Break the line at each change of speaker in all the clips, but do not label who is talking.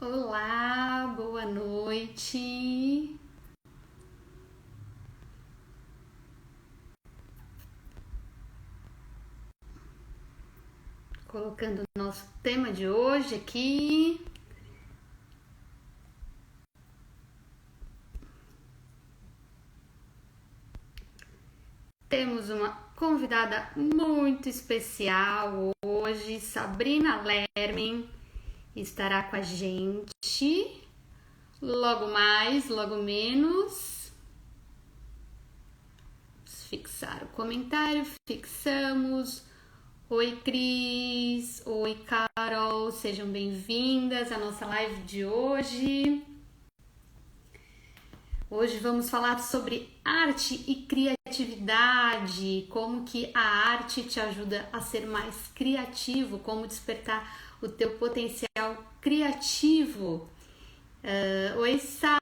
Olá, boa noite. Colocando o nosso tema de hoje aqui. Temos uma convidada muito especial hoje, Sabrina Lermen, estará com a gente. Logo mais, logo menos. Vamos fixar o comentário, fixamos. Oi, Cris. Oi, Carol. Sejam bem-vindas à nossa live de hoje. Hoje vamos falar sobre arte e criatividade, como que a arte te ajuda a ser mais criativo, como despertar o teu potencial criativo. Oi, Sá,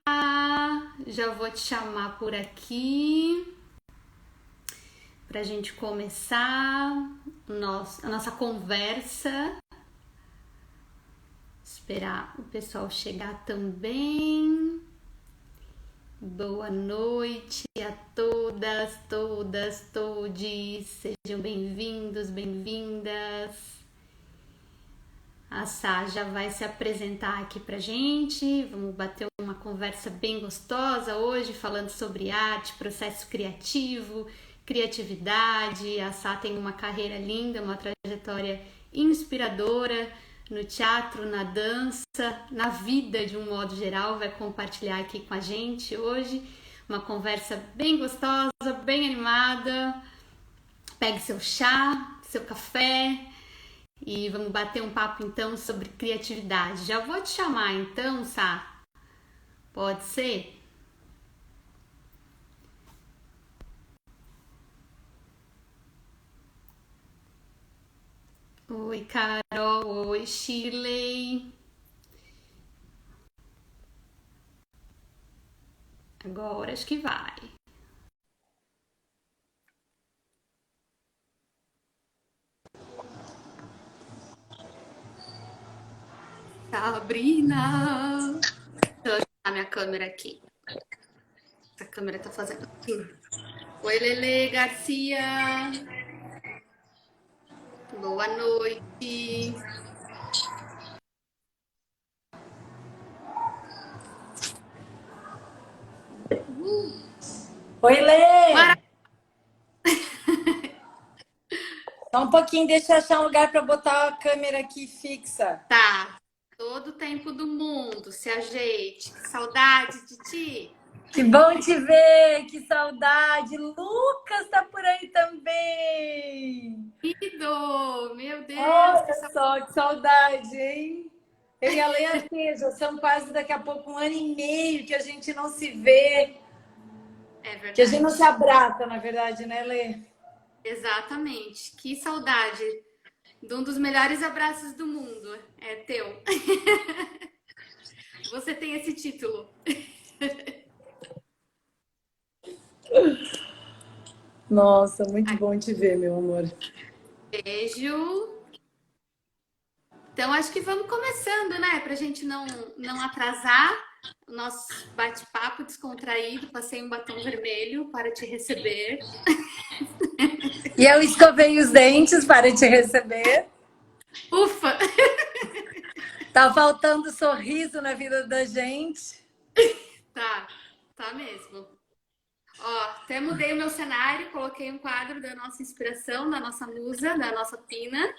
já vou te chamar por aqui pra gente começar a nossa conversa. Esperar o pessoal chegar também. Boa noite a todas, todes. Sejam bem-vindos, bem-vindas. A Sá já vai se apresentar aqui pra gente. Vamos bater uma conversa bem gostosa hoje, falando sobre arte, processo criativo, criatividade. A Sá tem uma carreira linda, uma trajetória inspiradora no teatro, na dança, na vida de um modo geral. Vai compartilhar aqui com a gente hoje uma conversa bem gostosa, bem animada. Pegue seu chá, seu café e vamos bater um papo então sobre criatividade. Já vou te chamar então, Sá? Pode ser? Oi, Carol. Oi, Shirley. Agora acho que vai. Sabrina! Deixa eu ajustar minha câmera aqui. Essa câmera tá fazendo assim. Oi, Lele Garcia. Boa noite.
Oi, Lê!
Mara...
Só um pouquinho, deixa eu achar um lugar para botar a câmera aqui fixa.
Tá. Todo o tempo do mundo. Se ajeite. Que saudade de ti.
Que bom te ver, que saudade. Lucas tá por aí também.
Querido, meu Deus, que
Olha
saudade.
só, que saudade, hein? Eu e a Lê, assim, já são quase daqui a pouco 1 ano e meio que a gente não se vê,
É
que a gente não
verdade.
se abraça, na verdade, né, Lê?
Exatamente. Que saudade de um dos melhores abraços do mundo. É teu. Você tem esse título.
Nossa, muito bom te ver, meu amor.
Beijo. Então, acho que vamos começando, né? Pra gente não atrasar o nosso bate-papo descontraído. Passei um batom vermelho para te receber.
E eu escovei os dentes para te receber.
Ufa!
Tá faltando sorriso na vida da gente.
Tá mesmo. Ó, até mudei o meu cenário, coloquei um quadro da nossa inspiração, da nossa musa, da nossa Pina.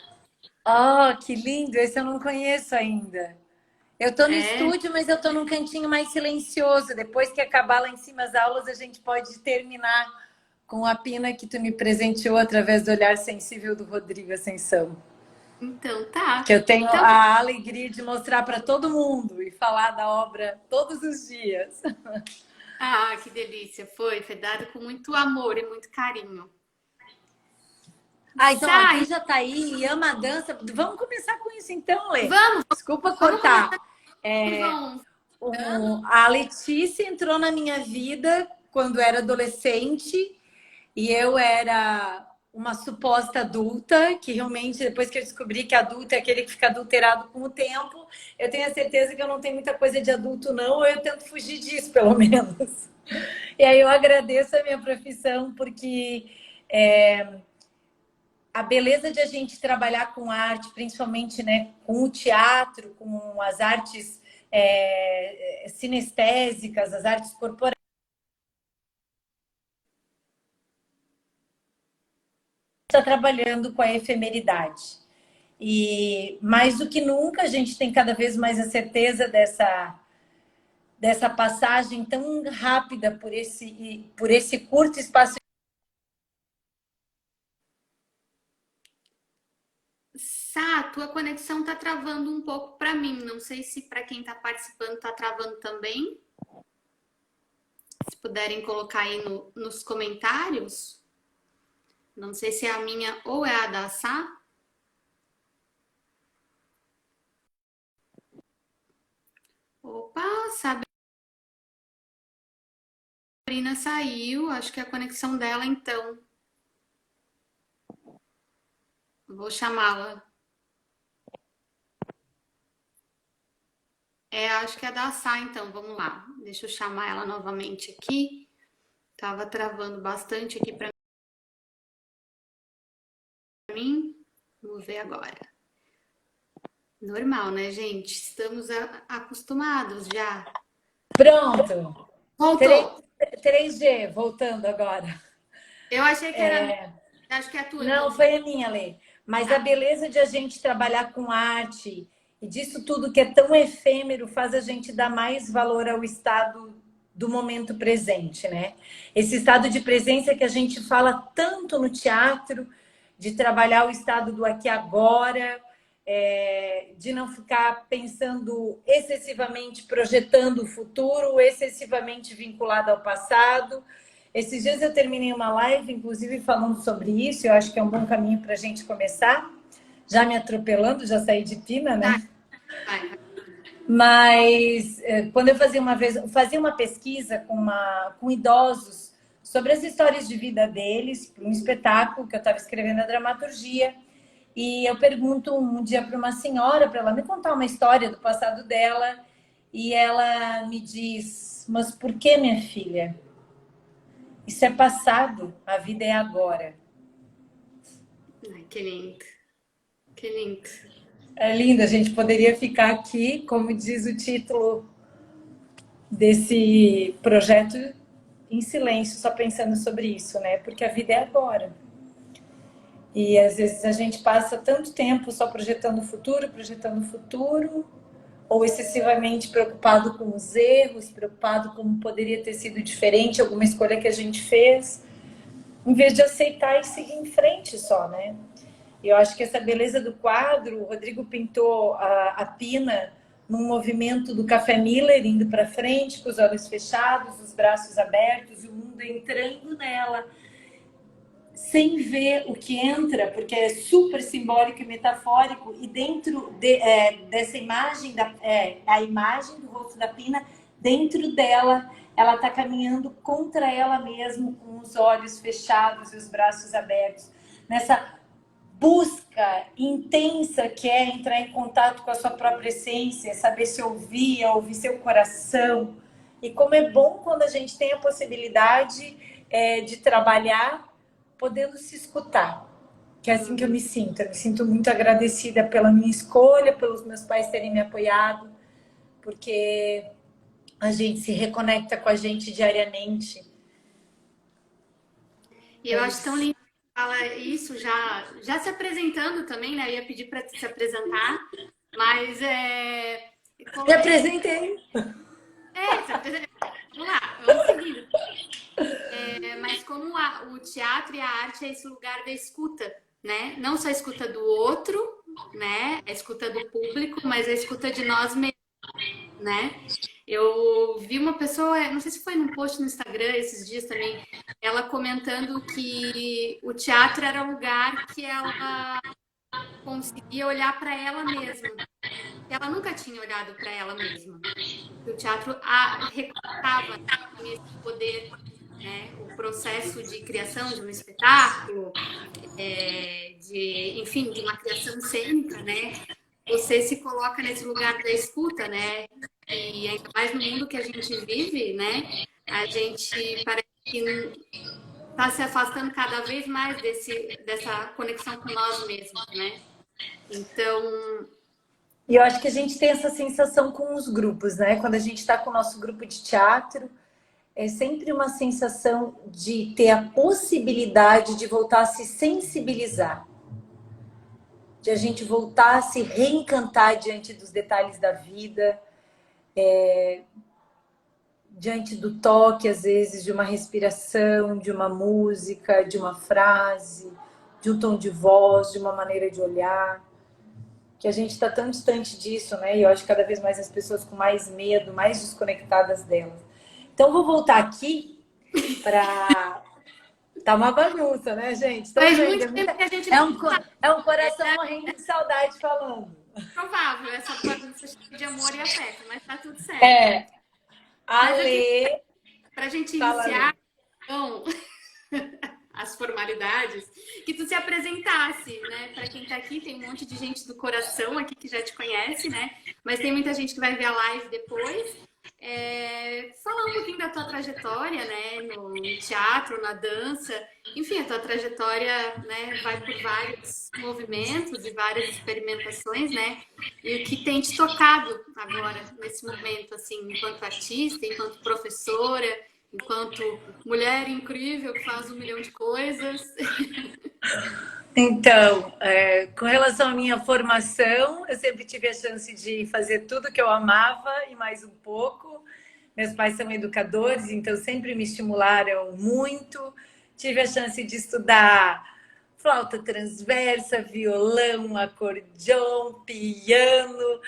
Oh, que lindo! Esse eu não conheço ainda. Eu tô no
É,
estúdio, mas eu tô num cantinho mais silencioso. Depois que acabar lá em cima as aulas, a gente pode terminar com a pina que tu me presenteou através do olhar sensível do Rodrigo Ascensão.
então tá.
Que eu tenho
Então,
a alegria de mostrar para todo mundo e falar da obra todos os dias.
que delícia. Foi dado com muito amor e muito carinho.
Ah, então, ó,
Sai,
quem já tá aí e ama a dança, vamos começar com isso então, Lê.
vamos,
Desculpa
vamos começar.
cortar. É,
Vão.
a Letícia entrou na minha vida quando era adolescente e eu era uma suposta adulta, que realmente, depois que eu descobri que adulto é aquele que fica adulterado com o tempo, eu tenho a certeza que eu não tenho muita coisa de adulto, não, ou eu tento fugir disso, pelo menos. E aí eu agradeço a minha profissão, porque a beleza de a gente trabalhar com arte, principalmente, né, com o teatro, com as artes sinestésicas, as artes corporais, está trabalhando com a efemeridade. E mais do que nunca, a gente tem cada vez mais a certeza dessa passagem tão rápida por esse curto espaço.
Sá, tua conexão tá travando um pouco para mim. Não sei se para quem tá participando tá travando também. Se puderem colocar aí nos comentários. Não sei se é a minha ou é a da Sá. Opa, Sabrina saiu. Acho que é a conexão dela, então. Vou chamá-la. Acho que é da Sá, então. Vamos lá. Deixa eu chamar ela novamente aqui. Tava travando bastante aqui para mim. Vamos ver agora. Normal, né, gente? Estamos acostumados já.
Pronto!
Voltou!
3G, voltando agora.
Eu achei que era. Acho que é a tua,
Não,
então.
foi a minha, Lê. Mas a
Tá.
beleza de a gente trabalhar com arte e disso tudo que é tão efêmero faz a gente dar mais valor ao estado do momento presente, né? Esse estado de presença que a gente fala tanto no teatro, de trabalhar o estado do aqui e agora, de não ficar pensando excessivamente, projetando o futuro, excessivamente vinculado ao passado. Esses dias eu terminei uma live, inclusive, falando sobre isso. Eu acho que é um bom caminho para a gente começar. Já me atropelando, já saí de Pina, né?
Vai.
Mas quando eu fazia uma pesquisa com idosos sobre as histórias de vida deles, para um espetáculo que eu estava escrevendo a dramaturgia. E eu pergunto um dia para uma senhora, para ela me contar uma história do passado dela. E ela me diz: mas por que, minha filha? Isso é passado, a vida é agora.
Ai, que lindo. Que lindo.
É lindo, a gente poderia ficar aqui, como diz o título desse projeto, em silêncio, só pensando sobre isso, né? Porque a vida é agora. E às vezes a gente passa tanto tempo só projetando o futuro, ou excessivamente preocupado com os erros, preocupado com como poderia ter sido diferente alguma escolha que a gente fez, em vez de aceitar e seguir em frente só, né? Eu acho que essa beleza do quadro, o Rodrigo pintou a Pina num movimento do Café Miller, indo para frente, com os olhos fechados, os braços abertos, e o mundo entrando nela, sem ver o que entra, porque é super simbólico e metafórico, e dentro dessa imagem, a imagem do rosto da Pina, dentro dela, ela está caminhando contra ela mesma, com os olhos fechados e os braços abertos, nessa busca intensa que é entrar em contato com a sua própria essência, saber se ouvir seu coração. E como é bom quando a gente tem a possibilidade de trabalhar podendo se escutar. Que é assim que eu me sinto. Eu me sinto muito agradecida pela minha escolha, pelos meus pais terem me apoiado, porque a gente se reconecta com a gente diariamente.
E eu acho tão lindo falar isso já se apresentando também, né? Eu ia pedir para se apresentar, mas
Me apresentei.
se apresenta. Vamos lá, vamos seguindo. Mas como o teatro e a arte é esse lugar da escuta, né? Não só a escuta do outro, né? A escuta do público, mas a escuta de nós mesmos, né? Eu vi uma pessoa, não sei se foi num post no Instagram esses dias também, ela comentando que o teatro era o lugar que ela conseguia olhar para ela mesma. Ela nunca tinha olhado para ela mesma. O teatro recortava esse poder né? O processo de criação de um espetáculo, enfim, de uma criação cênica, né? Você se coloca nesse lugar da escuta, né? E ainda mais no mundo que a gente vive, né? A gente parece que está se afastando cada vez mais dessa conexão com nós mesmos, né? Então,
E eu acho que a gente tem essa sensação com os grupos, né? Quando a gente está com o nosso grupo de teatro, é sempre uma sensação de ter a possibilidade de voltar a se sensibilizar, de a gente voltar a se reencantar diante dos detalhes da vida, diante do toque, às vezes, de uma respiração, de uma música, de uma frase, de um tom de voz, de uma maneira de olhar. Que a gente está tão distante disso, né? E eu acho que cada vez mais as pessoas com mais medo, mais desconectadas delas. Então, vou voltar aqui para... Tá uma bagunça, né, gente? Então,
faz
gente,
muito tempo que a gente
é um coração morrendo de saudade falando.
provável essa bagunça cheia de amor e afeto, mas tá tudo certo.
A
Mas
Lê...
Pra gente
Fala,
iniciar, então, as formalidades, que tu se apresentasse, né? Para quem tá aqui, tem um monte de gente do coração aqui que já te conhece, né? Mas tem muita gente que vai ver a live depois. Falar um pouquinho da tua trajetória, né? No teatro, na dança, enfim, a tua trajetória, né? Vai por vários movimentos e várias experimentações, né? E o que tem te tocado agora, nesse momento, assim, enquanto artista, enquanto professora, enquanto mulher incrível que faz 1 milhão de coisas.
Então, com relação à minha formação, eu sempre tive a chance de fazer tudo que eu amava e mais um pouco. Meus pais são educadores, então sempre me estimularam muito. Tive a chance de estudar flauta transversa, violão, acordeon, piano,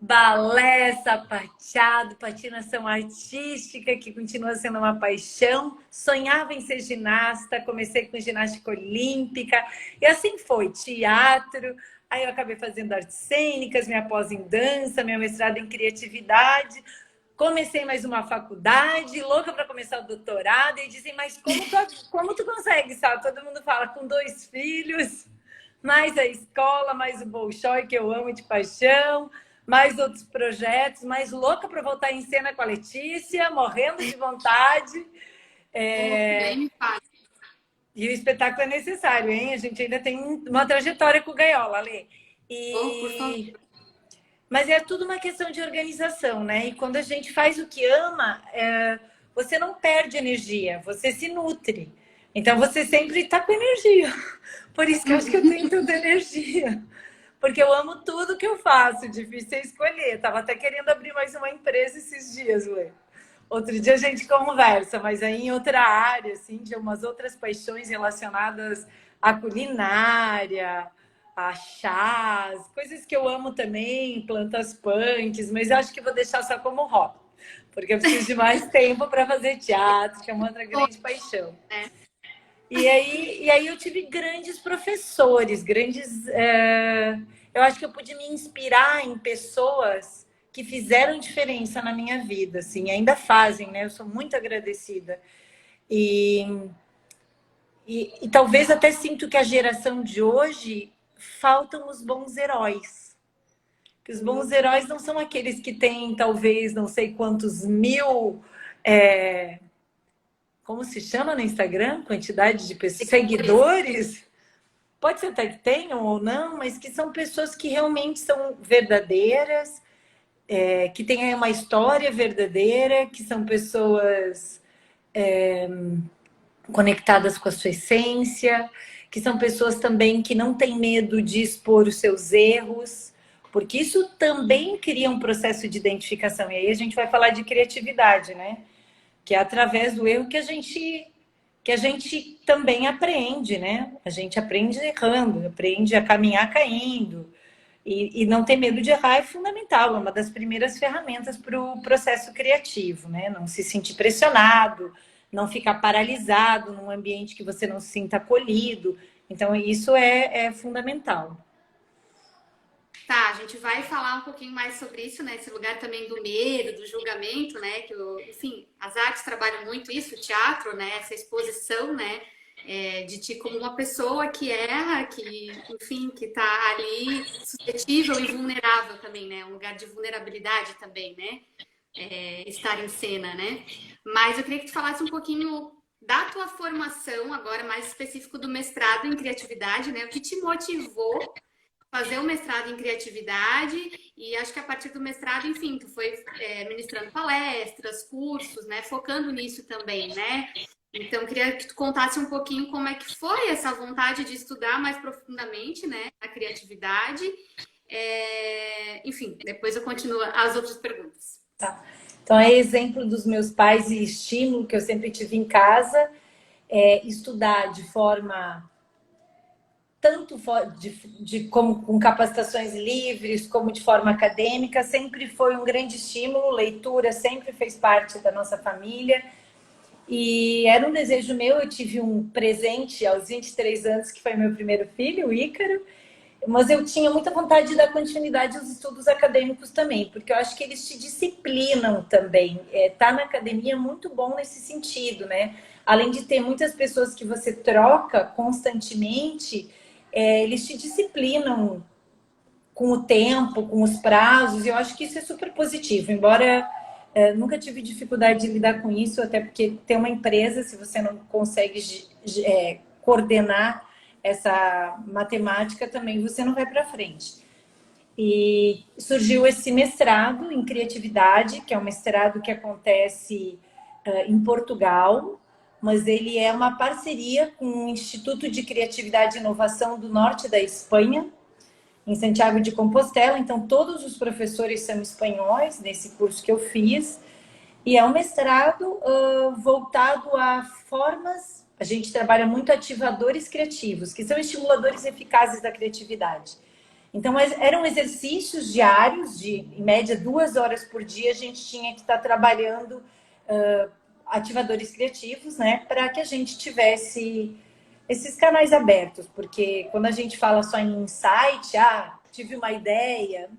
balé, sapateado, patinação artística, que continua sendo uma paixão. Sonhava em ser ginasta, comecei com ginástica olímpica, e assim foi, teatro. Aí eu acabei fazendo artes cênicas, minha pós em dança, minha mestrado em criatividade. Comecei mais uma faculdade, louca para começar o doutorado, e dizem, mas como tu consegue, sabe? Todo mundo fala, com 2 filhos, mais a escola, mais o Bolshoi, que eu amo de paixão, mais outros projetos, mais louca para voltar em cena com a Letícia, morrendo de vontade.
Nem me faz.
E o espetáculo é necessário, hein? A gente ainda tem uma trajetória com o Gaiola, Lê.
Por favor.
Mas é tudo uma questão de organização, né? E quando a gente faz o que ama, você não perde energia, você se nutre. Então você sempre está com energia. Por isso que eu acho que eu tenho tanta energia. Porque eu amo tudo que eu faço, difícil é escolher. Tava até querendo abrir mais uma empresa esses dias, Ué. Outro dia a gente conversa, mas aí em outra área, assim, de umas outras paixões relacionadas à culinária, a chás, coisas que eu amo também, plantas punks, mas eu acho que vou deixar só como hobby, porque eu preciso de mais tempo para fazer teatro, que é uma outra grande paixão. E aí eu tive grandes professores, eu acho que eu pude me inspirar em pessoas que fizeram diferença na minha vida, assim, ainda fazem, né? Eu sou muito agradecida. E talvez até sinto que a geração de hoje faltam os bons heróis. Que os bons heróis não são aqueles que têm, talvez, não sei quantos mil... como se chama no Instagram? Quantidade de pessoas, seguidores? Pode ser até que tenham ou não, mas que são pessoas que realmente são verdadeiras, que têm uma história verdadeira, que são pessoas conectadas com a sua essência, que são pessoas também que não têm medo de expor os seus erros, porque isso também cria um processo de identificação. E aí a gente vai falar de criatividade, né? Que é através do erro que a gente também aprende, né? A gente aprende errando, aprende a caminhar caindo. E não ter medo de errar é fundamental, é uma das primeiras ferramentas para o processo criativo, né? Não se sentir pressionado, não ficar paralisado num ambiente que você não se sinta acolhido. Então, isso é fundamental.
Tá, a gente vai falar um pouquinho mais sobre isso, né? Esse lugar também do medo, do julgamento, né? Enfim, as artes trabalham muito isso, o teatro, né? Essa exposição, né? De ti como uma pessoa que erra, que, enfim, que tá ali suscetível e vulnerável também, né? Um lugar de vulnerabilidade também, né? Estar em cena, né? Mas eu queria que tu falasse um pouquinho da tua formação, agora mais específico do mestrado em criatividade, né? O que te motivou fazer o mestrado em criatividade e acho que a partir do mestrado, enfim, tu foi ministrando palestras, cursos, né, focando nisso também, né? Então, queria que tu contasse um pouquinho como é que foi essa vontade de estudar mais profundamente, né, a criatividade. Enfim, depois eu continuo as outras perguntas.
Tá. Então, é exemplo dos meus pais e estímulo que eu sempre tive em casa, estudar de forma tanto como com capacitações livres, como de forma acadêmica, sempre foi um grande estímulo. Leitura sempre fez parte da nossa família. E era um desejo meu. Eu tive um presente aos 23 anos, que foi meu primeiro filho, o Ícaro. Mas eu tinha muita vontade de dar continuidade aos estudos acadêmicos também, porque eu acho que eles te disciplinam também. Tá na academia é muito bom nesse sentido, né? Além de ter muitas pessoas que você troca constantemente, eles te disciplinam com o tempo, com os prazos, e eu acho que isso é super positivo. Embora nunca tive dificuldade de lidar com isso, até porque tem uma empresa, se você não consegue coordenar essa matemática, também você não vai para frente. E surgiu esse mestrado em criatividade, que é um mestrado que acontece em Portugal, mas ele é uma parceria com o Instituto de Criatividade e Inovação do Norte da Espanha, em Santiago de Compostela. Então, todos os professores são espanhóis nesse curso que eu fiz. E é um mestrado voltado a formas. A gente trabalha muito ativadores criativos, que são estimuladores eficazes da criatividade. Então, eram exercícios diários, em média 2 horas por dia, a gente tinha que estar trabalhando ativadores criativos, né, para que a gente tivesse esses canais abertos, porque quando a gente fala só em insight, tive uma ideia,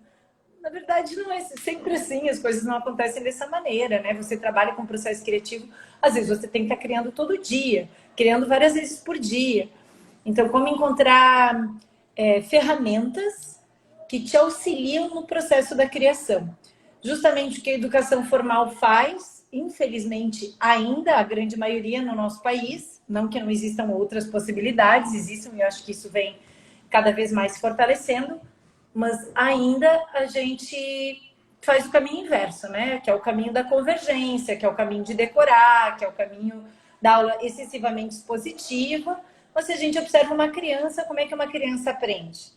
na verdade não é sempre assim, as coisas não acontecem dessa maneira, né? Você trabalha com processo criativo, às vezes você tem que estar criando todo dia, criando várias vezes por dia. Então, como encontrar ferramentas que te auxiliam no processo da criação. Justamente o que a educação formal faz, infelizmente, ainda a grande maioria no nosso país, não que não existam outras possibilidades, existem, e eu acho que isso vem cada vez mais se fortalecendo, mas ainda a gente faz o caminho inverso, né? Que é o caminho da convergência, que é o caminho de decorar, que é o caminho da aula excessivamente expositiva. Mas se a gente observa uma criança, como é que uma criança aprende?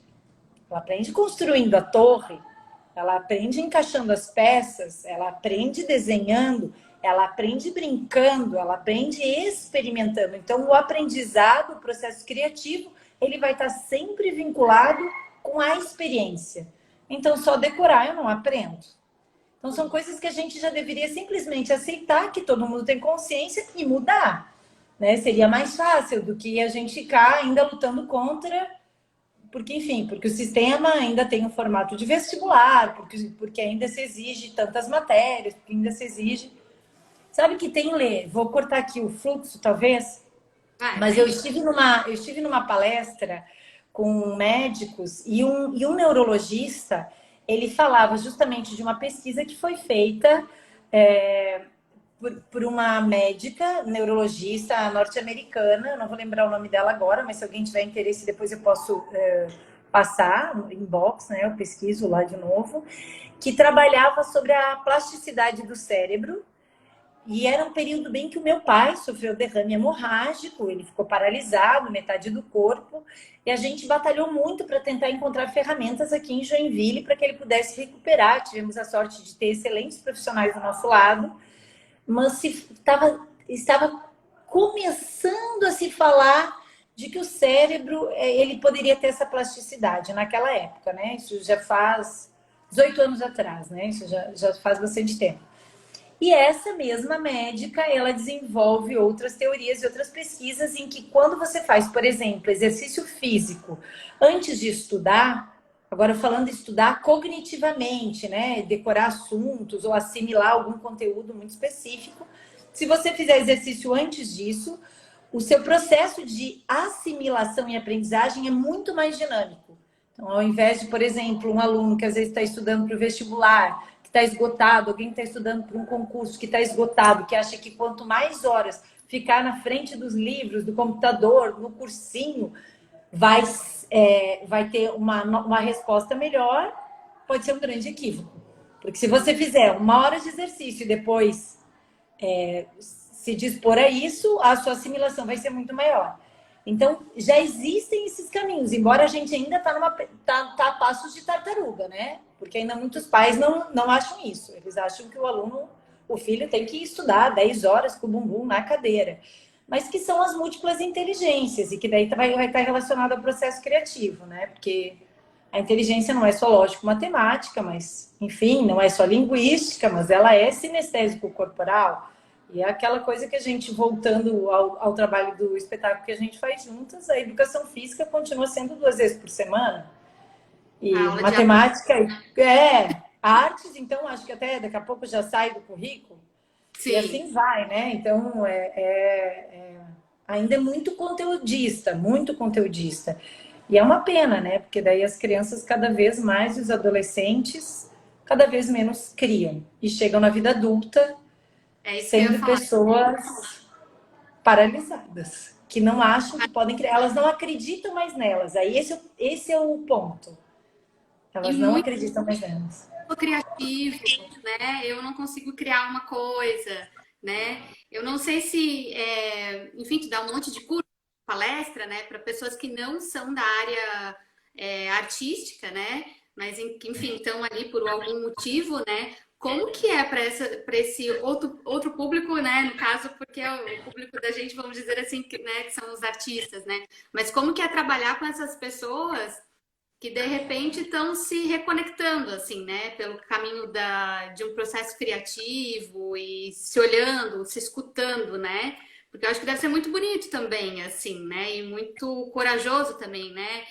Ela aprende construindo a torre, ela aprende encaixando as peças, ela aprende desenhando, ela aprende brincando, ela aprende experimentando. Então, o aprendizado, o processo criativo, ele vai estar sempre vinculado com a experiência. Então, só decorar eu não aprendo. Então, são coisas que a gente já deveria simplesmente aceitar, que todo mundo tem consciência e mudar, né? Seria mais fácil do que a gente ficar ainda lutando contra, porque, enfim, porque o sistema ainda tem um formato de vestibular, porque ainda se exige tantas matérias, porque ainda se exige... Sabe que tem, Lê? Vou cortar aqui o fluxo, talvez, mas eu estive numa palestra com médicos e um neurologista. Ele falava justamente de uma pesquisa que foi feita por uma médica neurologista norte-americana. Não vou lembrar o nome dela agora, mas se alguém tiver interesse, depois eu posso passar no inbox, né? Eu pesquiso lá de novo. Que trabalhava sobre a plasticidade do cérebro. E era um período bem que o meu pai sofreu derrame hemorrágico, ele ficou paralisado, metade do corpo, e a gente batalhou muito para tentar encontrar ferramentas aqui em Joinville para que ele pudesse recuperar. Tivemos a sorte de ter excelentes profissionais do nosso lado, mas estava começando a se falar de que o cérebro ele poderia ter essa plasticidade naquela época, né? Isso já faz 18 anos atrás, né? Isso já faz bastante tempo. E essa mesma médica, ela desenvolve outras teorias e outras pesquisas em que quando você faz, por exemplo, exercício físico antes de estudar, Agora, falando de estudar cognitivamente, né? Decorar assuntos ou assimilar algum conteúdo muito específico. Se você fizer exercício antes disso, o seu processo de assimilação e aprendizagem é muito mais dinâmico. Então, ao invés de, por exemplo, um aluno que às vezes está estudando para o vestibular, que está esgotado, alguém que está estudando para um concurso que está esgotado, que acha que quanto mais horas ficar na frente dos livros, do computador, no cursinho, vai ter uma resposta melhor, pode ser um grande equívoco. Porque se você fizer 1 hora de exercício e depois se dispor a isso, a sua assimilação vai ser muito maior. Então, já existem esses caminhos, embora a gente ainda tá a passos de tartaruga, né? Porque ainda muitos pais não acham isso. Eles acham que o filho tem que estudar 10 horas com o bumbum na cadeira. Mas que são as múltiplas inteligências e que daí vai estar relacionado ao processo criativo, né? Porque a inteligência não é só lógico-matemática, mas, enfim, não é só linguística, mas ela é sinestésico-corporal. E é aquela coisa que a gente, voltando ao trabalho do espetáculo que a gente faz juntas, a educação física continua sendo 2 vezes por semana. E matemática, artes, então, acho que até daqui a pouco já sai do currículo. Sim. E assim vai, né? Então, ainda é muito conteudista, muito conteudista. E é uma pena, né? Porque daí as crianças cada vez mais, os adolescentes, cada vez menos criam. E chegam na vida adulta sendo pessoas paralisadas, que não acham que podem criar. Elas não acreditam mais nelas. Aí esse é o ponto. Elas não acreditam mais nelas.
Criativo, né? Eu não consigo criar uma coisa, né? Eu não sei se, enfim, tu dá um monte de curso, palestra, né? Para pessoas que não são da área artística, né? Mas, enfim, estão ali por algum motivo, né? Como que é para esse outro público, né? No caso, porque é o público da gente, vamos dizer assim, né? Que são os artistas, né? Mas como que é trabalhar com essas pessoas que de repente estão se reconectando, assim, né? Pelo caminho de um processo criativo e se olhando, se escutando, né? Porque eu acho que deve ser muito bonito também, assim, né? E muito corajoso também, né?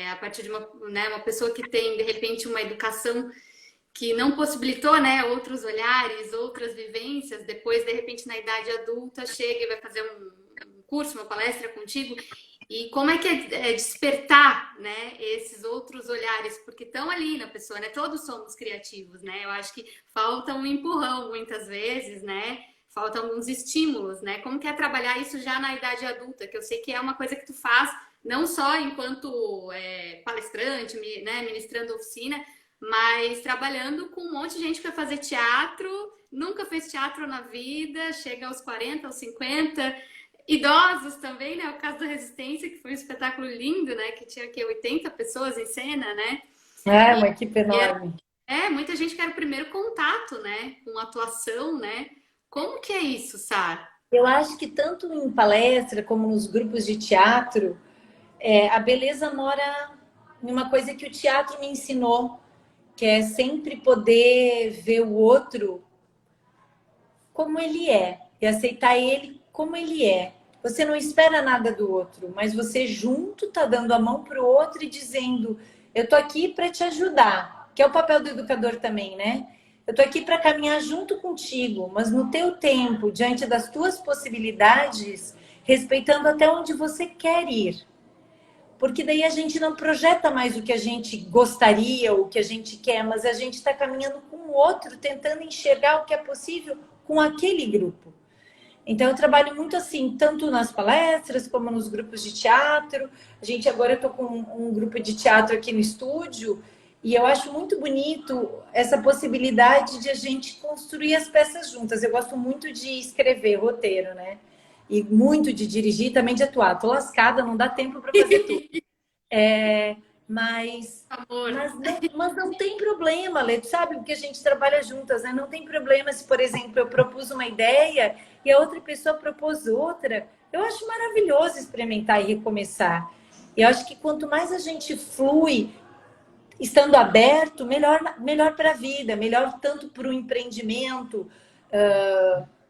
A partir de uma pessoa que tem, de repente, uma educação que não possibilitou, né, outros olhares, outras vivências, depois, de repente, na idade adulta, chega e vai fazer um curso, uma palestra contigo. E como é que é despertar, né, esses outros olhares? Porque estão ali na pessoa, né? Todos somos criativos, né? Eu acho que falta um empurrão, muitas vezes, né? Faltam alguns estímulos, né? Como que é trabalhar isso já na idade adulta? Que eu sei que é uma coisa que tu faz, não só enquanto palestrante, né, ministrando oficina, mas trabalhando com um monte de gente que vai fazer teatro, nunca fez teatro na vida, chega aos 40, aos 50, idosos também, né? O caso da Resistência, que foi um espetáculo lindo, né? Que tinha aqui 80 pessoas em cena, né?
Uma equipe enorme.
Muita gente que era o primeiro contato, né? Com atuação, né? Como que é isso, Sara?
Eu acho que tanto em palestra como nos grupos de teatro, a beleza mora em uma coisa que o teatro me ensinou, que é sempre poder ver o outro como ele é e aceitar ele como ele é. Você não espera nada do outro, mas você junto tá dando a mão pro outro e dizendo: eu tô aqui para te ajudar, que é o papel do educador também, né? Eu tô aqui para caminhar junto contigo, mas no teu tempo, diante das tuas possibilidades, respeitando até onde você quer ir. Porque daí a gente não projeta mais o que a gente gostaria, o que a gente quer, mas a gente está caminhando com o outro, tentando enxergar o que é possível com aquele grupo. Então, eu trabalho muito assim, tanto nas palestras como nos grupos de teatro. Agora eu estou com um grupo de teatro aqui no estúdio e eu acho muito bonito essa possibilidade de a gente construir as peças juntas. Eu gosto muito de escrever roteiro, né? E muito de dirigir e também de atuar. Tô lascada, não dá tempo para fazer tudo. Mas não tem problema, Lê, sabe? Porque a gente trabalha juntas, né? Não tem problema se, por exemplo, eu propus uma ideia e a outra pessoa propôs outra. Eu acho maravilhoso experimentar e recomeçar. Eu acho que quanto mais a gente flui, estando aberto, melhor para a vida, melhor tanto para o empreendimento,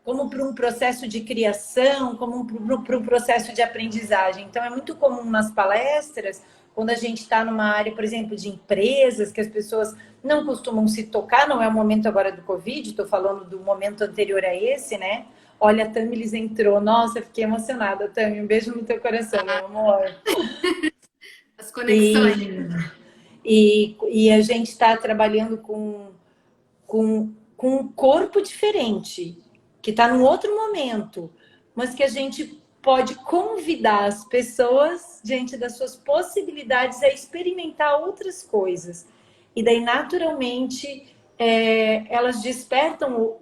como para um processo de criação, como para um processo de aprendizagem. Então, é muito comum nas palestras quando a gente está numa área, por exemplo, de empresas, que as pessoas não costumam se tocar, não é o momento agora do Covid, estou falando do momento anterior a esse, né? Olha, a Tamilis entrou. Nossa, eu fiquei emocionada, Tami. Um beijo no teu coração, meu amor.
As conexões.
E, e a gente está trabalhando com um corpo diferente, que está num outro momento, mas que a gente pode convidar as pessoas, diante das suas possibilidades, a experimentar outras coisas. E daí, naturalmente, elas despertam,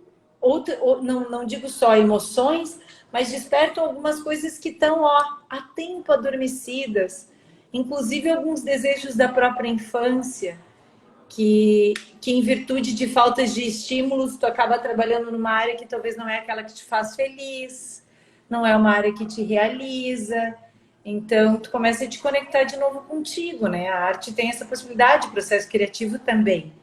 não digo só emoções, mas despertam algumas coisas que estão há tempo adormecidas, inclusive alguns desejos da própria infância, que em virtude de faltas de estímulos, tu acaba trabalhando numa área que talvez não é aquela que te faz feliz, não é uma área que te realiza. Então, tu começa a te conectar de novo contigo, né? A arte tem essa possibilidade, o processo criativo também.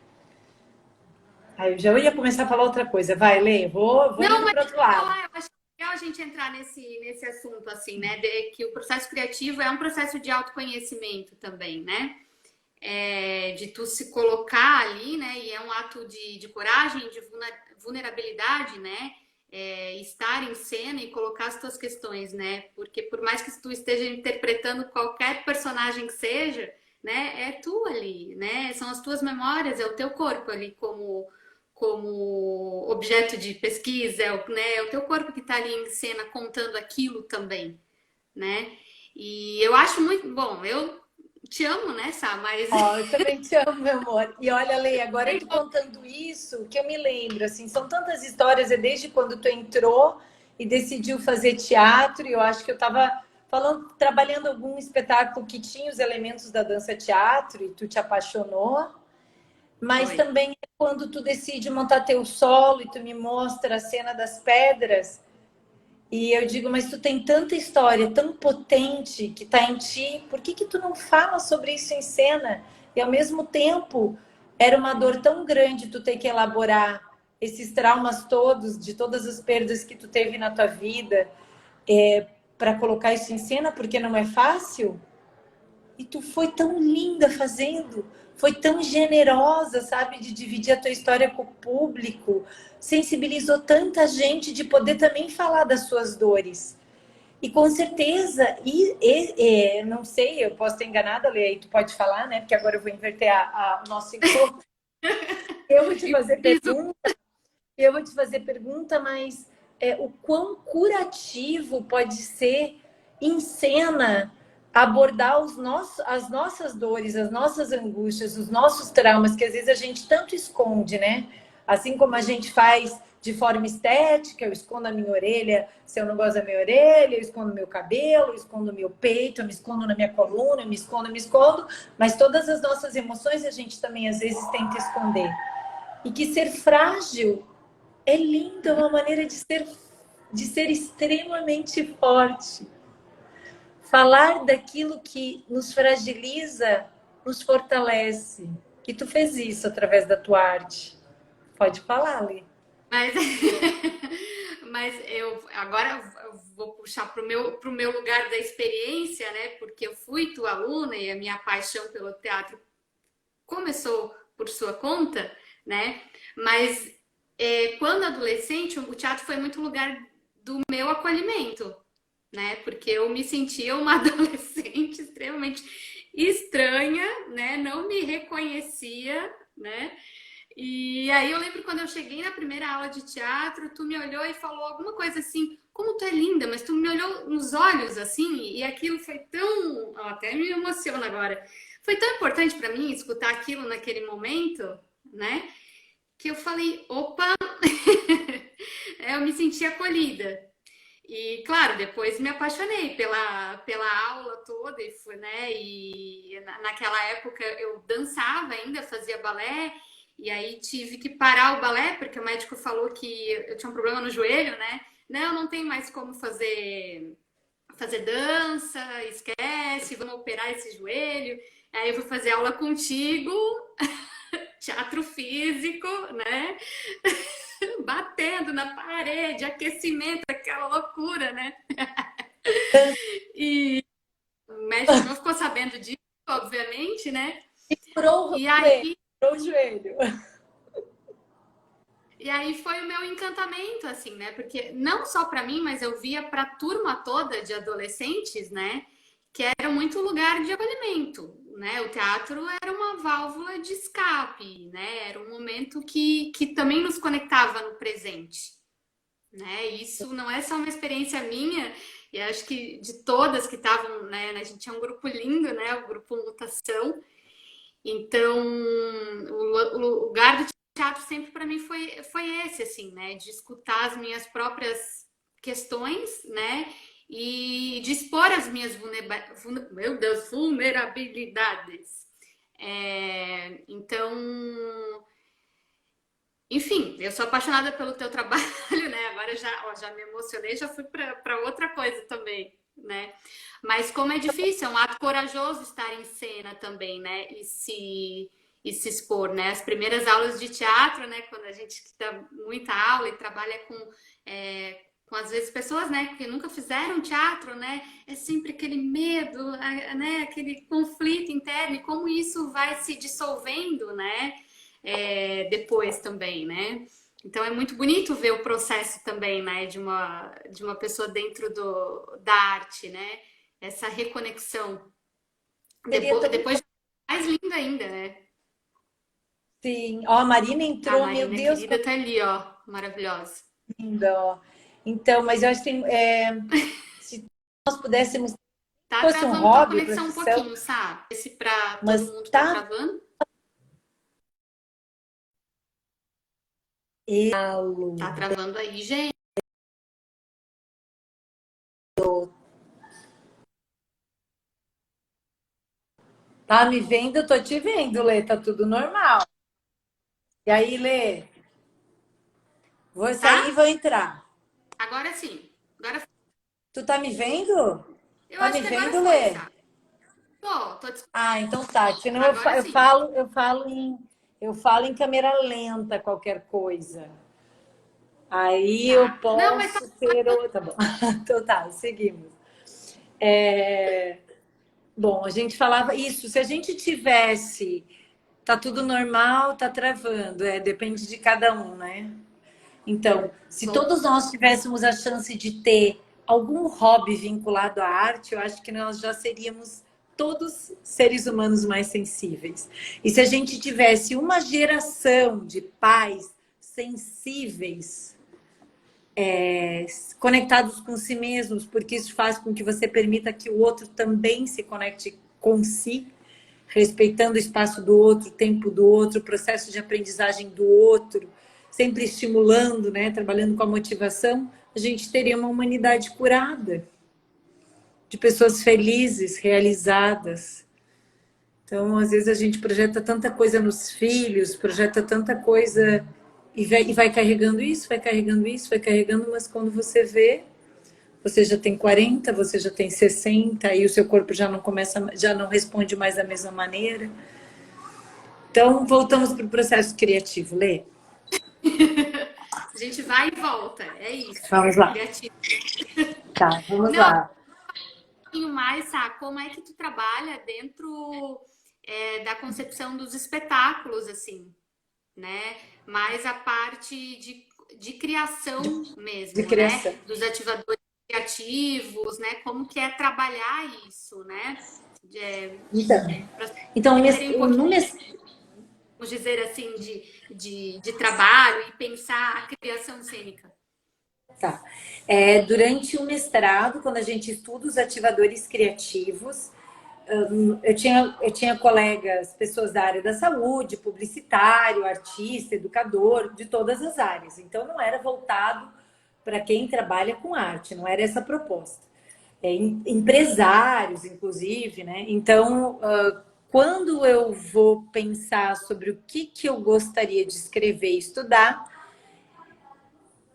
Aí eu já ia começar a falar outra coisa. Vai, Lê, vou
Não,
indo
mas
para outro lado.
eu acho legal a gente entrar nesse assunto, assim, né? Que o processo criativo é um processo de autoconhecimento também, né? De tu se colocar ali, né? E é um ato de coragem, de vulnerabilidade, né? Estar em cena e colocar as tuas questões, né? Porque por mais que tu esteja interpretando qualquer personagem que seja, né? É tu ali, né? São as tuas memórias, é o teu corpo ali como objeto de pesquisa, né? É o teu corpo que está ali em cena contando aquilo também, né? E eu acho muito bom, eu te amo, né, Sá? Mas
Ó, eu também te amo, meu amor. E olha, Lei, agora tu contando isso, que eu me lembro, assim, são tantas histórias, é desde quando tu entrou e decidiu fazer teatro, e eu acho que eu estava falando, trabalhando algum espetáculo que tinha os elementos da dança teatro e tu te apaixonou, mas
foi.
também é quando tu decide montar teu solo e tu me mostra a cena das pedras, e eu digo, mas tu tem tanta história tão potente que está em ti, por que que tu não fala sobre isso em cena? E ao mesmo tempo, era uma dor tão grande tu ter que elaborar esses traumas todos, de todas as perdas que tu teve na tua vida, para colocar isso em cena, porque não é fácil. E tu foi tão linda fazendo, foi tão generosa, sabe, de dividir a tua história com o público, sensibilizou tanta gente de poder também falar das suas dores. E com certeza, não sei, eu posso ter enganado, Lê, aí tu pode falar, né? Porque agora eu vou inverter o nosso encontro. Eu vou te fazer
Isso.
pergunta, eu vou te fazer pergunta, mas o quão curativo pode ser em cena abordar as nossas dores, as nossas angústias, os nossos traumas, que às vezes a gente tanto esconde, né? Assim como a gente faz de forma estética, eu escondo a minha orelha, se eu não gosto da minha orelha, eu escondo meu cabelo, eu escondo meu peito, eu me escondo na minha coluna, eu me escondo, mas todas as nossas emoções a gente também às vezes tenta esconder. E que ser frágil é lindo, é uma maneira de ser extremamente forte. Falar daquilo que nos fragiliza, nos fortalece. E tu fez isso através da tua arte. Pode falar, Lê.
Mas, mas eu agora eu vou puxar pro meu lugar da experiência, né? Porque eu fui tua aluna e a minha paixão pelo teatro começou por sua conta, né? Mas quando adolescente, o teatro foi muito lugar do meu acolhimento, né? Porque eu me sentia uma adolescente extremamente estranha, né? Não me reconhecia, né? E aí eu lembro quando eu cheguei na primeira aula de teatro, tu me olhou e falou alguma coisa assim, como tu é linda, mas tu me olhou nos olhos assim, e aquilo foi tão, até me emociona agora. Foi tão importante para mim escutar aquilo naquele momento, né? Que eu falei, opa, eu me senti acolhida. E, claro, depois me apaixonei pela aula toda, e foi, né? E naquela época eu dançava ainda, fazia balé, e aí tive que parar o balé, porque o médico falou que eu tinha um problema no joelho, né? Não, não tem mais como fazer dança, esquece, vamos operar esse joelho. Aí eu fui fazer aula contigo, teatro físico, né? Batendo na parede, aquecimento, aquela loucura, né? E o médico não ficou sabendo disso, obviamente, né?
Furou o
E
joelho,
aí,
furou o joelho.
e aí foi o meu encantamento, assim, né? Porque não só para mim, mas eu via para a turma toda de adolescentes, né? Que era muito lugar de acolhimento, né? O teatro era uma válvula de escape, né? Era um momento que também nos conectava no presente, né? Isso não é só uma experiência minha, e acho que de todas que estavam, né? A gente tinha um grupo lindo, né? O grupo Mutação. Então, o lugar do teatro sempre para mim foi esse, assim, né? De escutar as minhas próprias questões, né? E de expor as minhas meu Deus, vulnerabilidades. Então, enfim, eu sou apaixonada pelo teu trabalho, né? Agora já me emocionei, já fui para outra coisa também, né? Mas como é difícil, é um ato corajoso estar em cena também, né? E se expor, né? As primeiras aulas de teatro, né? Quando a gente dá muita aula e trabalha com às vezes pessoas, né? Que nunca fizeram teatro, né? É sempre aquele medo, né? Aquele conflito interno e como isso vai se dissolvendo, né? Depois também, né? Então é muito bonito ver o processo também, né, de uma pessoa dentro da arte, né? Essa reconexão.
Seria tão
Depois mais linda ainda, né?
Sim. Ó, a Marina
A
entrou, meu
Marina
Deus,
querida
como
tá ali, ó, maravilhosa.
linda, ó. Então, mas eu acho que se nós pudéssemos, se
Tá
fosse um
travando tua
hobby,
conexão um
profissão,
pouquinho, sabe? Esse pra todo
mas
mundo tá
tá.
travando. Tá travando aí, gente.
Tá me vendo? Eu tô te vendo, Lê, tá tudo normal. E aí, Lê, vou sair e
Tá?
vou entrar.
Agora sim. Agora
Tu tá me vendo?
eu
Tá
acho
me
que agora
vendo,
foi,
Lê?
sabe? Tô te...
Ah, então tá. Senão
Agora sim.
eu falo em câmera lenta qualquer coisa. Aí eu
Tá. Não, mas
posso ter outra. Tá bom. Então tá, seguimos. É, bom, a gente falava isso. Se a gente tivesse, tá tudo normal, tá travando. Depende de cada um, né? Então, se
tá.
todos nós tivéssemos a chance de ter algum hobby vinculado à arte, eu acho que nós já seríamos todos seres humanos mais sensíveis. E se a gente tivesse uma geração de pais sensíveis, conectados com si mesmos, porque isso faz com que você permita que o outro também se conecte com si, respeitando o espaço do outro, o tempo do outro, o processo de aprendizagem do outro, sempre estimulando, né, trabalhando com a motivação, a gente teria uma humanidade curada, de pessoas felizes, realizadas. Então, às vezes a gente projeta tanta coisa nos filhos, projeta tanta coisa e vai carregando isso, vai carregando isso, vai carregando, mas quando você vê, você já tem 40, você já tem 60 e o seu corpo já não responde mais da mesma maneira. Então, voltamos para o processo criativo, Lê.
A gente vai e volta, é isso.
Vamos lá.
Criativo.
Tá, vamos
Não,
lá.
um pouquinho mais, sabe? Como é que tu trabalha dentro da concepção dos espetáculos, assim, né? Mais a parte de criação
De
mesmo, né?
criação.
Dos ativadores criativos, né? Como que é trabalhar isso, né?
Então,
Para as
então
pessoas terem um pouquinho,
no,
vamos dizer assim, de trabalho e pensar a criação cênica.
tá. Durante o mestrado, quando a gente estuda os ativadores criativos, eu tinha colegas, pessoas da área da saúde, publicitário, artista, educador, de todas as áreas. Então, não era voltado para quem trabalha com arte, não era essa a proposta. Empresários, inclusive, né? Então, quando eu vou pensar sobre o que eu gostaria de escrever e estudar,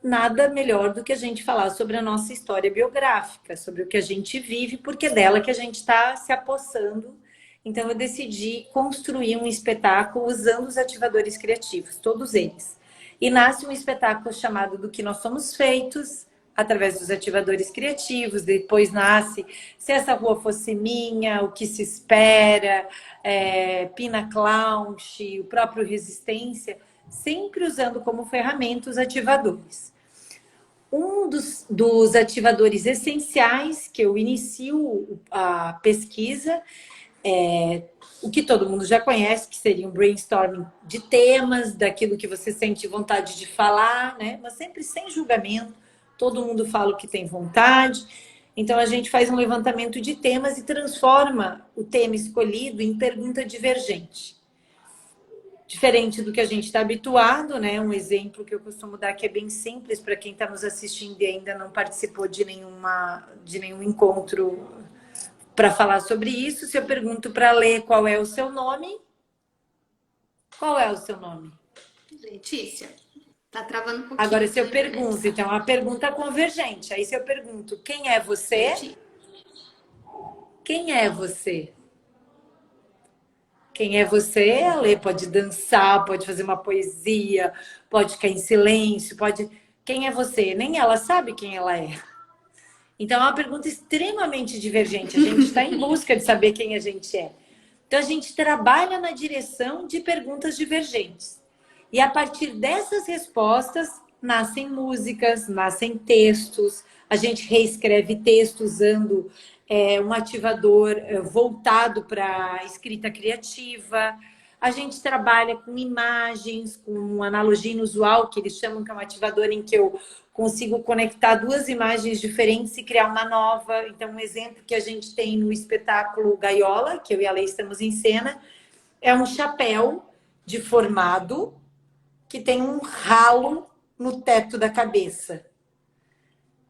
nada melhor do que a gente falar sobre a nossa história biográfica, sobre o que a gente vive, porque é dela que a gente está se apossando. Então, eu decidi construir um espetáculo usando os ativadores criativos, todos eles. E nasce um espetáculo chamado Do Que Nós Somos Feitos, através dos ativadores criativos, depois nasce Se Essa Rua Fosse Minha, O Que Se Espera, Pina Clown, o próprio Resistência, sempre usando como ferramenta os ativadores. Um dos ativadores essenciais que eu inicio a pesquisa é o que todo mundo já conhece, que seria um brainstorming de temas, daquilo que você sente vontade de falar, né? Mas sempre sem julgamento, todo mundo fala o que tem vontade. Então a gente faz um levantamento de temas e transforma o tema escolhido em pergunta divergente. Diferente do que a gente está habituado, né? Um exemplo que eu costumo dar que é bem simples para quem está nos assistindo e ainda não participou de nenhum encontro para falar sobre isso. Se eu pergunto para ler qual é o seu nome, qual é o seu nome?
Letícia, tá travando um pouquinho.
Agora, se eu pergunto, então, a pergunta convergente. Aí, se eu pergunto, quem é você?
Letícia.
Quem é você? Quem é você? A Lê pode dançar, pode fazer uma poesia, pode ficar em silêncio, pode... Quem é você? Nem ela sabe quem ela é. Então, é uma pergunta extremamente divergente. A gente está em busca de saber quem a gente é. Então, a gente trabalha na direção de perguntas divergentes. E a partir dessas respostas, nascem músicas, nascem textos. A gente reescreve texto usando um ativador voltado para a escrita criativa. A gente trabalha com imagens, com uma analogia inusual, que eles chamam que é um ativador em que eu consigo conectar duas imagens diferentes e criar uma nova. Então, um exemplo que a gente tem no espetáculo Gaiola, que eu e a Lei estamos em cena, é um chapéu deformado que tem um ralo no teto da cabeça.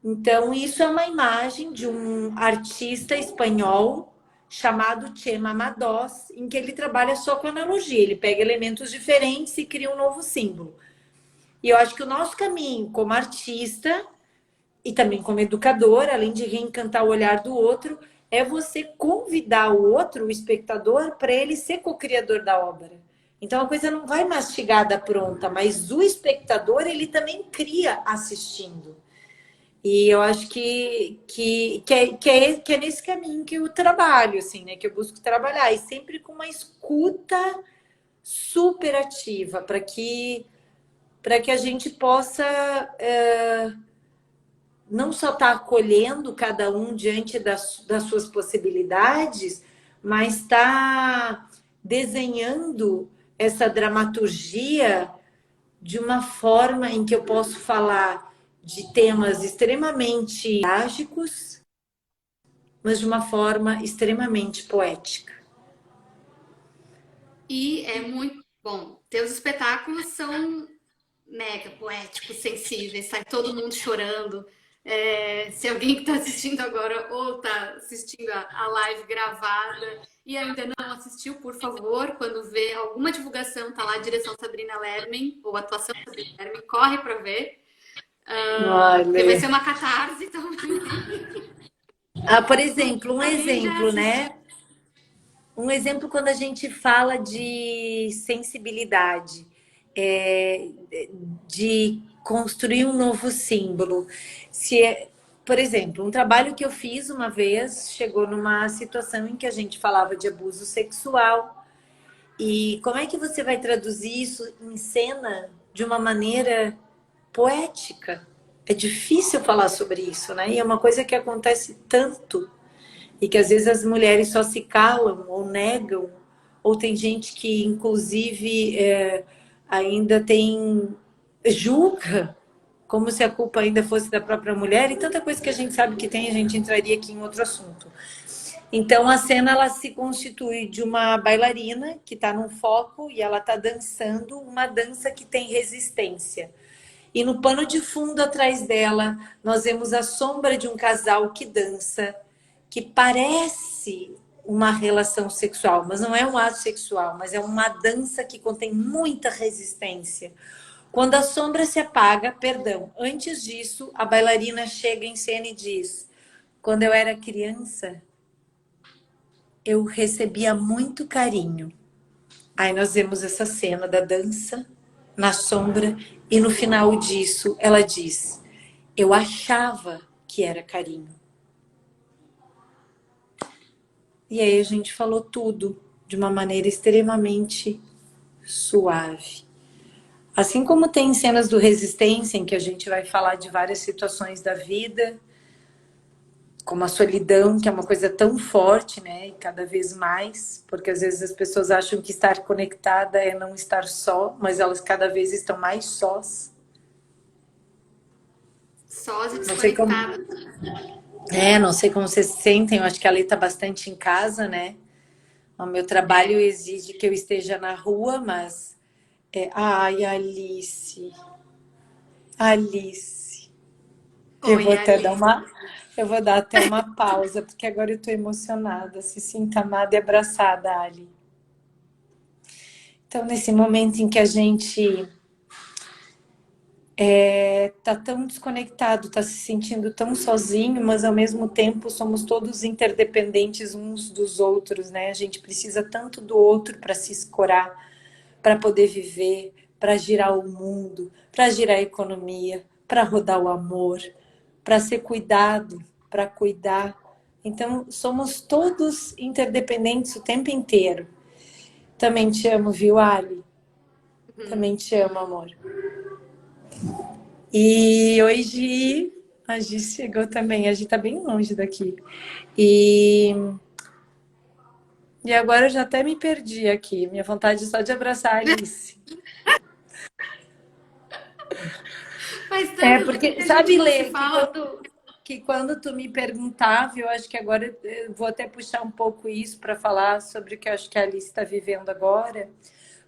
Então, isso é uma imagem de um artista espanhol chamado Chema Madoz, em que ele trabalha só com analogia. Ele pega elementos diferentes e cria um novo símbolo. E eu acho que o nosso caminho como artista e também como educador, além de reencantar o olhar do outro, é você convidar o outro, o espectador, para ele ser co-criador da obra. Então a coisa não vai mastigada pronta, mas o espectador ele também cria assistindo. E eu acho que é nesse caminho que eu trabalho, assim, né? Que eu busco trabalhar, e sempre com uma escuta super ativa, para que a gente possa não só estar acolhendo cada um diante das suas possibilidades, mas estar desenhando essa dramaturgia de uma forma em que eu posso falar de temas extremamente trágicos, mas de uma forma extremamente poética.
E é muito bom. Teus espetáculos são mega poéticos, sensíveis, sai todo mundo chorando. Se alguém que está assistindo agora ou está assistindo a live gravada e ainda não assistiu, por favor, quando vê alguma divulgação, tá lá a direção Sabrina Lermen ou atuação Sabrina Lermen, corre para ver. Porque vai ser uma catarse também.
Por exemplo, né? Um exemplo quando a gente fala de sensibilidade, de construir um novo símbolo. Por exemplo, um trabalho que eu fiz uma vez chegou numa situação em que a gente falava de abuso sexual. E como é que você vai traduzir isso em cena de uma maneira poética? É difícil falar sobre isso, né? E é uma coisa que acontece tanto. E que às vezes as mulheres só se calam ou negam, ou tem gente que, inclusive, ainda julga, como se a culpa ainda fosse da própria mulher, e tanta coisa que a gente sabe que tem, a gente entraria aqui em outro assunto. Então, a cena ela se constitui de uma bailarina que está num foco e ela está dançando uma dança que tem resistência. E no pano de fundo atrás dela, nós vemos a sombra de um casal que dança, que parece uma relação sexual, mas não é um ato sexual, mas é uma dança que contém muita resistência. Quando a sombra se apaga, antes disso, a bailarina chega em cena e diz: quando eu era criança, eu recebia muito carinho. Aí nós vemos essa cena da dança na sombra e no final disso ela diz: Eu achava que era carinho. E aí a gente falou tudo de uma maneira extremamente suave. Assim como tem cenas do Resistência, em que a gente vai falar de várias situações da vida, como a solidão, que é uma coisa tão forte, né? E cada vez mais, porque às vezes as pessoas acham que estar conectada é não estar só, mas elas cada vez estão mais sós.
Sós e
Não sei como,
desconectada.
não sei como vocês se sentem, eu acho que a Lei está bastante em casa, né? O meu trabalho exige que eu esteja na rua, mas ai, Alice, eu vou
Oi,
até dar
Alice.
uma, eu vou dar até uma pausa, porque agora eu tô emocionada. Se sinta amada e abraçada, Ali. Então, nesse momento em que a gente tá tão desconectado, tá se sentindo tão sozinho, mas ao mesmo tempo somos todos interdependentes uns dos outros, né? A gente precisa tanto do outro para se escorar, para poder viver, para girar o mundo, para girar a economia, para rodar o amor, para ser cuidado, para cuidar. Então, somos todos interdependentes o tempo inteiro. Também te amo, viu, Ali? Também te amo, amor. E hoje a Gi chegou também. A Gi tá bem longe daqui. E, e agora eu já até me perdi aqui. Minha vontade é só de abraçar a Alice.
Faz tanto tempo
Porque,
que a gente
sabe,
não se
Lê,
fala.
que quando tu me perguntava, eu acho que agora eu vou até puxar um pouco isso para falar sobre o que eu acho que a Alice está vivendo agora.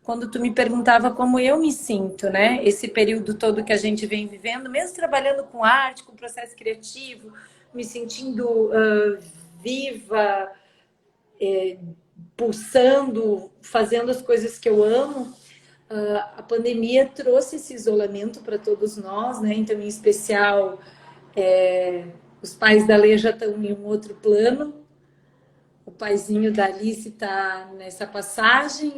Quando tu me perguntava como eu me sinto, né? Esse período todo que a gente vem vivendo, mesmo trabalhando com arte, com processo criativo, me sentindo viva, pulsando, fazendo as coisas que eu amo. A pandemia trouxe esse isolamento para todos nós, né? Então, em especial, os pais da Lê já estão em um outro plano. O paizinho da Alice está nessa passagem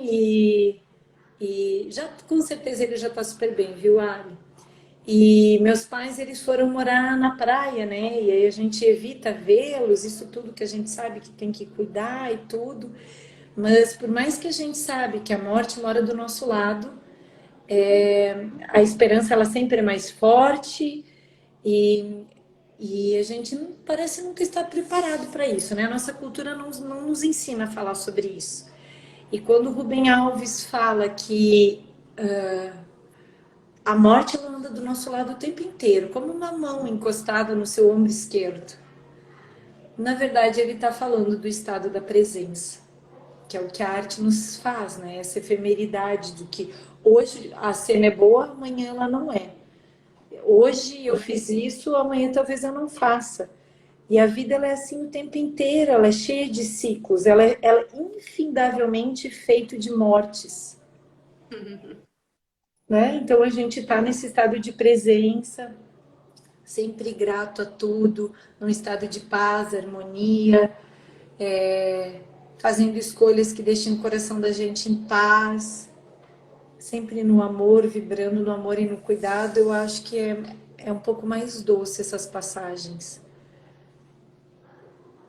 e já com certeza ele já está super bem, viu, Ali? E meus pais, eles foram morar na praia, né? E aí a gente evita vê-los, isso tudo que a gente sabe que tem que cuidar e tudo. Mas por mais que a gente sabe que a morte mora do nosso lado, a esperança ela sempre é mais forte e, e a gente não, parece nunca estar preparado para isso, né? A nossa cultura não nos ensina a falar sobre isso. E quando o Rubem Alves fala que a morte ela anda do nosso lado o tempo inteiro, como uma mão encostada no seu ombro esquerdo, na verdade ele está falando do estado da presença, que é o que a arte nos faz, né? Essa efemeridade do que hoje a cena é boa, amanhã ela não é. Hoje eu fiz isso, amanhã talvez eu não faça. E a vida ela é assim o tempo inteiro, ela é cheia de ciclos, ela é infindavelmente feita de mortes, né? Então a gente está nesse estado de presença, sempre grato a tudo, num estado de paz, harmonia, fazendo escolhas que deixem o coração da gente em paz, sempre no amor, vibrando no amor e no cuidado. Eu acho que é um pouco mais doce essas passagens.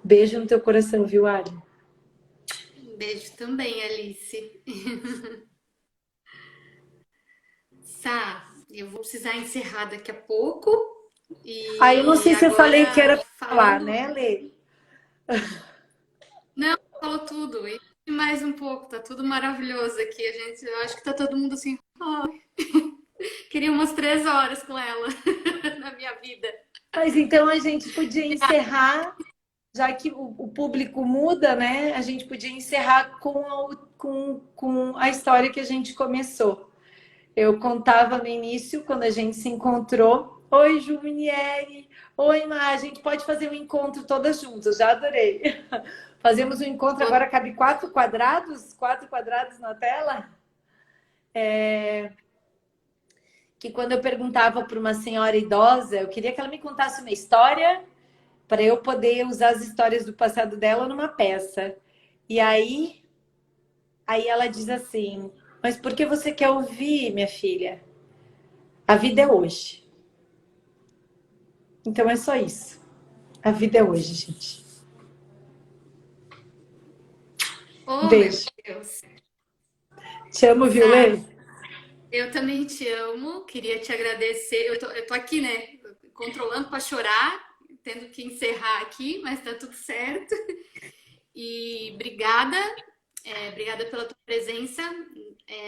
Beijo no teu coração, viu, Ari?
Um beijo também, Alice. Sá, eu vou precisar encerrar daqui a pouco.
Eu não
E
sei se eu falei que
agora
era pra falar,
falando.
né, Lê?
Não, falou tudo. E mais um pouco, tá tudo maravilhoso aqui. Eu acho que tá todo mundo assim. "Ai, queria umas 3 horas com ela na minha vida."
Mas então a gente podia encerrar, já que o público muda, né? A gente podia encerrar com a história que a gente começou. Eu contava no início, quando a gente se encontrou. Oi, Ju Minieri. Oi, Má. A gente pode fazer um encontro todas juntas. Já adorei. Fazemos um encontro agora, cabe quatro quadrados na tela. Que quando eu perguntava para uma senhora idosa, eu queria que ela me contasse uma história para eu poder usar as histórias do passado dela numa peça. E aí ela diz assim: mas por que você quer ouvir, minha filha? A vida é hoje. Então é só isso. A vida é hoje, gente.
Oh, meu
Beijo.
Deus.
Te amo, viu,
Sá,
Lê?
eu também te amo. Queria te agradecer. Eu tô aqui, né? Controlando para chorar, tendo que encerrar aqui, mas tá tudo certo. E obrigada, obrigada pela tua presença,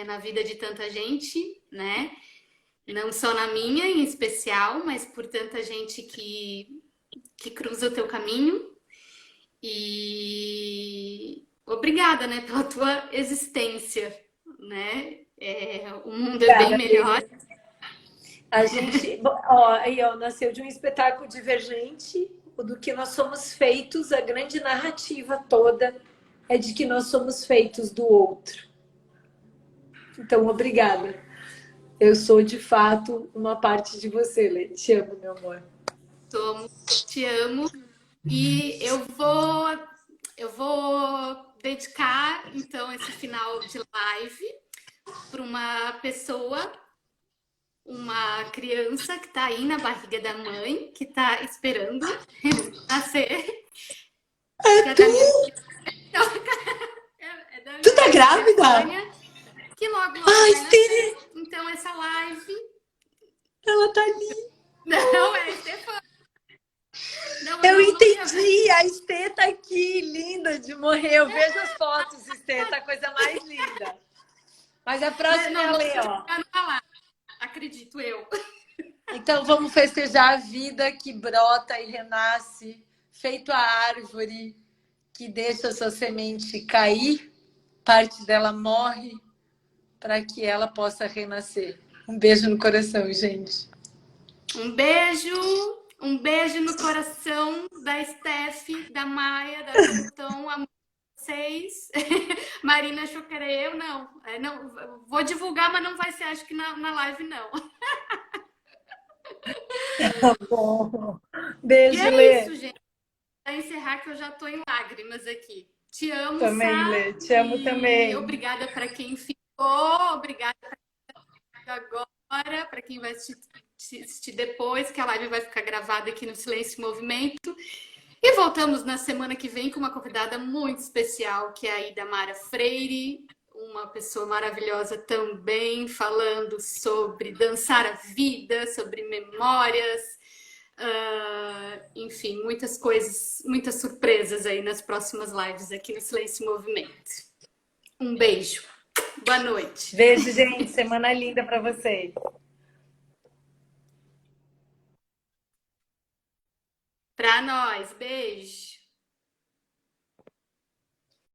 na vida de tanta gente, né? Não só na minha em especial, mas por tanta gente que cruza o teu caminho. E obrigada, né, pela tua existência, né? O mundo é bem
Obrigada,
melhor.
Lê. A gente, ó, aí, ó, nasceu de um espetáculo divergente, o do que nós somos feitos, a grande narrativa toda é de que nós somos feitos do outro. Então, obrigada. Eu sou, de fato, uma parte de você, Lê. Te amo, meu amor.
Tomo, te amo. E eu vou dedicar então esse final de live para uma pessoa, uma criança que está aí na barriga da mãe, que está esperando nascer, que é da minha é da
Tu
minha
tá
filha
grávida?
Stefânia, que logo logo
Ai,
vai
Estê,
nascer. Então essa live
ela tá ali.
não é Stefânia. Não,
Eu
não, não me
entendi. A Estê tá aqui, linda de morrer. Eu vejo as fotos, Estê, tá a coisa mais linda. Mas a próxima é
não,
a
não
Lê,
tô
ó.
jogando falar, acredito eu.
Então vamos festejar a vida que brota e renasce, feito a árvore que deixa sua semente cair, parte dela morre para que ela possa renascer. Um beijo no coração, gente.
Um beijo no coração da Steph, da Maia, da Tonton, a vocês. Marina achou que era eu, não. Não. Vou divulgar, mas não vai ser, acho que na live, não.
Tá bom.
E
Beijo,
é
Lê.
isso, gente. Para encerrar, que eu já tô em lágrimas aqui. Te amo,
Também,
Sá,
Lê. Te amo
e
também.
obrigada para quem ficou, obrigada agora, para quem vai assistir depois, que a live vai ficar gravada aqui no Silêncio e Movimento. E voltamos na semana que vem com uma convidada muito especial, que é a Idamara Freire, uma pessoa maravilhosa também, falando sobre dançar a vida, sobre memórias, enfim, muitas coisas, muitas surpresas aí nas próximas lives aqui no Silêncio e Movimento. Um beijo, boa noite.
Beijo, gente. Semana linda para vocês.
Para nós, beijo.